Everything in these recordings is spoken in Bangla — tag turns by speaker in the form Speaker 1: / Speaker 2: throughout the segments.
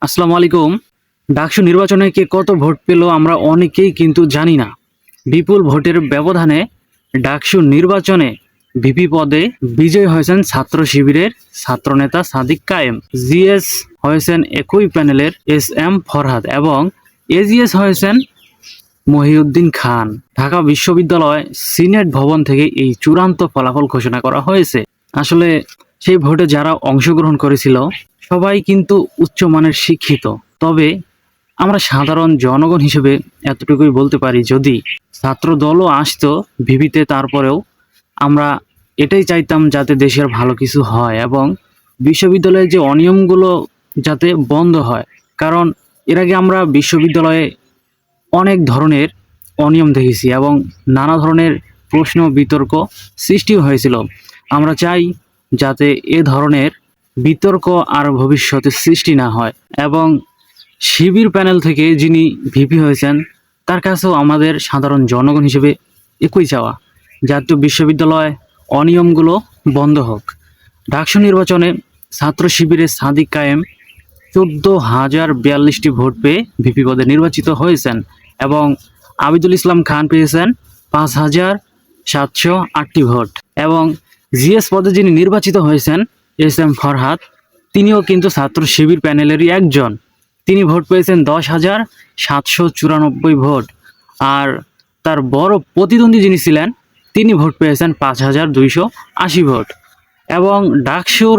Speaker 1: আসসালামু আলাইকুম। ডাকসু নির্বাচনে কে কত ভোট পেল আমরা অনেকেই কিন্তু জানি না। বিপুল ভোটের ব্যবধানে ডাকসু নির্বাচনে ভিপি পদে বিজয়ী হয়েছেন ছাত্র শিবিরের ছাত্রনেতা সাদিক কায়েম। জিএস হয়েছেন একই প্যানেলের এস ফরহাদ এবং এজিএস হয়েছেন মহিউদ্দিন খান। ঢাকা বিশ্ববিদ্যালয় সিনেট ভবন থেকে এই চূড়ান্ত ফলাফল ঘোষণা করা হয়েছে। আসলে সেই ভোটে যারা অংশগ্রহণ করেছিল সবাই কিন্তু উচ্চমানের শিক্ষিত। তবে আমরা সাধারণ জনগণ হিসেবে এতটুকুই বলতে পারি, যদি ছাত্র দলও আসতো ভিভিতে, তারপরেও আমরা এটাই চাইতাম যাতে দেশের ভালো কিছু হয় এবং বিশ্ববিদ্যালয়ের যে অনিয়মগুলো যাতে বন্ধ হয়। কারণ এর আগে আমরা বিশ্ববিদ্যালয়ে অনেক ধরনের অনিয়ম দেখেছি এবং নানা ধরনের প্রশ্ন বিতর্ক সৃষ্টিও হয়েছিল। আমরা চাই যাতে এ ধরনের বিতর্ক আর ভবিষ্যতে সৃষ্টি না হয় এবং শিবির প্যানেল থেকে যিনি ভিপি হয়েছেন তার কাছেও আমাদের সাধারণ জনগণ হিসেবে একই চাওয়া, জাতীয় বিশ্ববিদ্যালয় অনিয়মগুলো বন্ধ হোক। ডাকসু নির্বাচনে ছাত্র শিবিরের সাদিক কায়েম 14,042টি ভোট পেয়ে ভিপি পদে নির্বাচিত হয়েছেন এবং আবিদুল ইসলাম খান পেয়েছেন 5,708টি ভোট এবং জিএস পদে যিনি নির্বাচিত হয়েছেন ফরহাদ, তিনিও কিন্তু ছাত্র শিবির প্যানেলেরই একজন। তিনি ভোট পেয়েছেন 10,794 ভোট। আর তার বড় প্রতিদ্বন্দ্বী যিনি ছিলেন তিনি ভোট পেয়েছেন 5,280 ভোট এবং ডাকসুর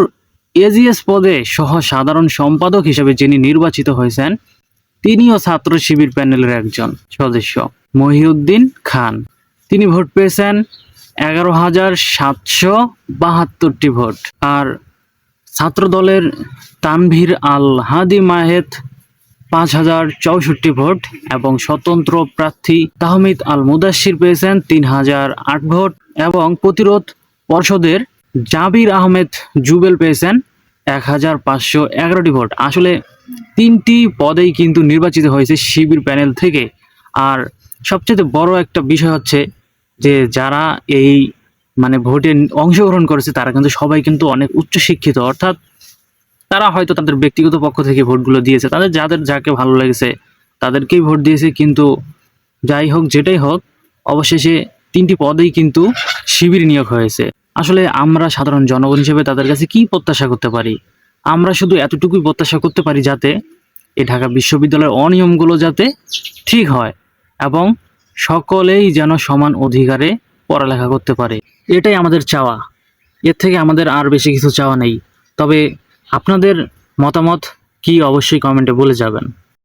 Speaker 1: এজিএস পদে সহ সাধারণ সম্পাদক হিসেবে যিনি নির্বাচিত হয়েছেন তিনিও ছাত্র শিবির প্যানেলের একজন সদস্য, মহিউদ্দিন খান। তিনি ভোট পেয়েছেন 11,772টি ভোট। আর ছাত্র দলের তানভীর আল হাদি মাহেদ 5,064 ভোট এবং স্বতন্ত্র প্রার্থী তাহমিদ আল মুদাশির পেয়েছেন 3,008 ভোট এবং প্রতিরোধ পর্ষদের জাবির আহমেদ জুবেল পেয়েছেন 1,511টি ভোট। আসলে তিনটি পদেই কিন্তু নির্বাচিত হয়েছে শিবির প্যানেল থেকে। আর সবচেয়ে বড় একটা বিষয় হচ্ছে যে যারা এই ভোটে অংশগ্রহণ করেছে তারা কিন্তু সবাই কিন্তু অনেক উচ্চশিক্ষিত, অর্থাৎ তারা হয়তো তাদের ব্যক্তিগত পক্ষ থেকে ভোটগুলো দিয়েছে, তাদের যাকে ভালো লেগেছে তাদেরকেই ভোট দিয়েছে। কিন্তু যাই হোক, যেটাই হোক, অবশেষে তিনটি পদেই কিন্তু শিবির নিয়োগ হয়েছে। আসলে আমরা সাধারণ জনগণ হিসেবে তাদের কাছে কি প্রত্যাশা করতে পারি? আমরা শুধু এতটুকুই প্রত্যাশা করতে পারি যাতে এই ঢাকা বিশ্ববিদ্যালয়ের অনিয়মগুলো যাতে ঠিক হয় এবং সকলেই যেন সমান অধিকারে পড়ালেখা করতে পারে, এটাই আমাদের চাওয়া। এর থেকে আমাদের আর বেশি কিছু চাওয়া নেই। তবে আপনাদের মতামত কি অবশ্যই কমেন্টে বলে যাবেন।